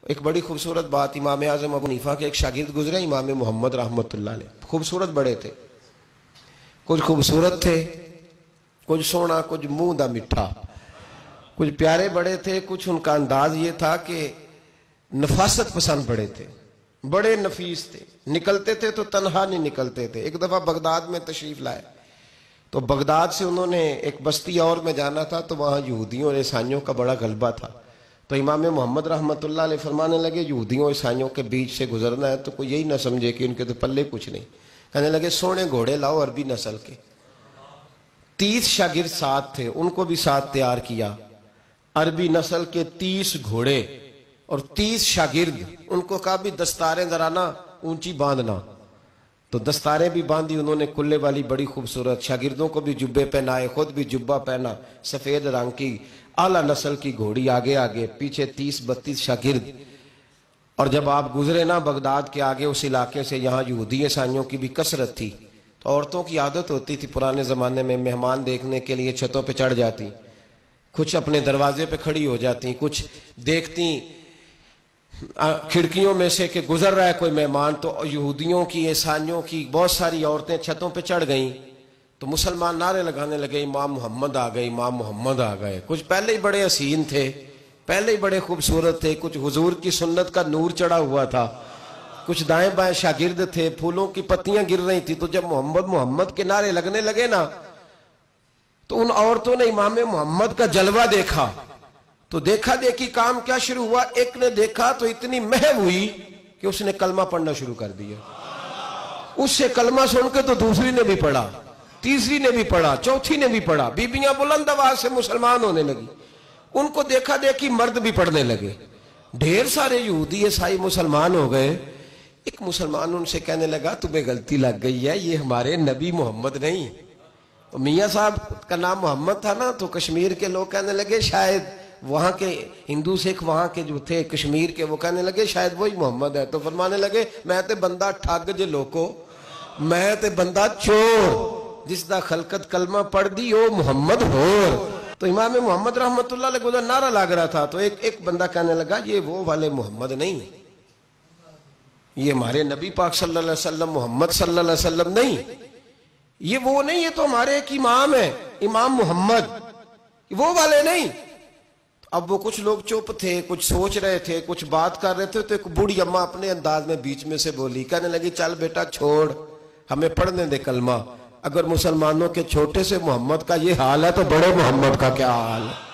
ایک بڑی خوبصورت بات، امام اعظم ابو حنیفہ کے ایک شاگرد گزرے امام محمد رحمۃ اللہ علیہ، خوبصورت بڑے تھے، کچھ خوبصورت تھے، کچھ سونا، کچھ منہ دا مٹھا، کچھ پیارے بڑے تھے، کچھ ان کا انداز یہ تھا کہ نفاست پسند بڑے تھے، بڑے نفیس تھے، نکلتے تھے تو تنہا نہیں نکلتے تھے۔ ایک دفعہ بغداد میں تشریف لائے تو بغداد سے انہوں نے ایک بستی اور میں جانا تھا، تو وہاں یہودیوں اور عیسائیوں کا بڑا غلبہ تھا، تو امام محمد رحمۃ اللہ علیہ فرمانے لگے یہودیوں عیسائیوں کے بیچ سے گزرنا ہے تو کوئی یہی نہ سمجھے کہ ان کے تو پلے کچھ نہیں، کہنے لگے سونے گھوڑے لاؤ عربی نسل کے۔ 30 شاگرد ساتھ تھے، ان کو بھی ساتھ تیار کیا، عربی نسل کے 30 گھوڑے اور 30 شاگرد، ان کو کہا بھی دستاریں ذرا نا اونچی باندھنا، تو دستاریں بھی باندھی انہوں نے کلے والی بڑی خوبصورت، شاگردوں کو بھی جبے پہنائے، خود بھی جبہ پہنا، سفید رنگ کی اعلیٰ نسل کی گھوڑی، آگے آگے پیچھے 30-32 شاگرد۔ اور جب آپ گزرے نا بغداد کے آگے اس علاقے سے، یہاں یہودی عیسائیوں کی بھی کثرت تھی، تو عورتوں کی عادت ہوتی تھی پرانے زمانے میں مہمان دیکھنے کے لیے چھتوں پہ چڑھ جاتی، کچھ اپنے دروازے پہ کھڑی ہو جاتی، کچھ دیکھتی کھڑکیوں میں سے کہ گزر رہا ہے کوئی مہمان، تو یہودیوں کی عیسائیوں کی بہت ساری عورتیں چھتوں پہ چڑھ گئیں، تو مسلمان نعرے لگانے لگے امام محمد آ گئے، امام محمد آ گئے۔ کچھ پہلے ہی بڑے حسین تھے، پہلے ہی بڑے خوبصورت تھے، کچھ حضور کی سنت کا نور چڑھا ہوا تھا، کچھ دائیں بائیں شاگرد تھے، پھولوں کی پتیاں گر رہی تھی، تو جب محمد محمد کے نعرے لگنے لگے نا تو ان عورتوں نے امام محمد کا جلوہ دیکھا، تو دیکھا دیکھی کام کیا شروع ہوا، ایک نے دیکھا تو اتنی محو ہوئی کہ اس نے کلمہ پڑھنا شروع کر دیا، اس سے کلمہ سن کے تو دوسری نے بھی پڑھا، تیسری نے بھی پڑھا، چوتھی نے بھی پڑھا، بیبیاں بلند آواز سے مسلمان ہونے لگی، ان کو دیکھا دیکھی مرد بھی پڑھنے لگے، ڈھیر سارے یہودی عیسائی مسلمان ہو گئے۔ ایک مسلمان ان سے کہنے لگا تمہیں غلطی لگ گئی ہے، یہ ہمارے نبی محمد نہیں۔ تو میاں صاحب کا نام محمد تھا نا، تو کشمیر کے لوگ کہنے لگے شاید وہاں کے ہندو سکھ وہاں کے جو تھے کشمیر کے، وہ کہنے لگے شاید وہی محمد ہے، تو فرمانے لگے میں تے بندہ ٹھگ جے لوکو، میں تے بندہ چور، جس دا خلقت کلمہ پڑھ دی او محمد ہو۔ تو امام محمد رحمۃ اللہ علیہ کو نعرہ لگ رہا تھا، تو ایک بندہ کہنے لگا یہ وہ والے محمد نہیں، یہ ہمارے نبی پاک صلی اللہ علیہ وسلم محمد صلی اللہ علیہ وسلم نہیں، یہ وہ نہیں، یہ تو ہمارے ایک امام ہے امام محمد، وہ والے نہیں۔ اب وہ کچھ لوگ چپ تھے، کچھ سوچ رہے تھے، کچھ بات کر رہے تھے، تو ایک بوڑھی اماں اپنے انداز میں بیچ میں سے بولی، کہنے لگی چل بیٹا چھوڑ، ہمیں پڑھنے دے کلمہ، اگر مسلمانوں کے چھوٹے سے محمد کا یہ حال ہے تو بڑے محمد کا کیا حال ہے۔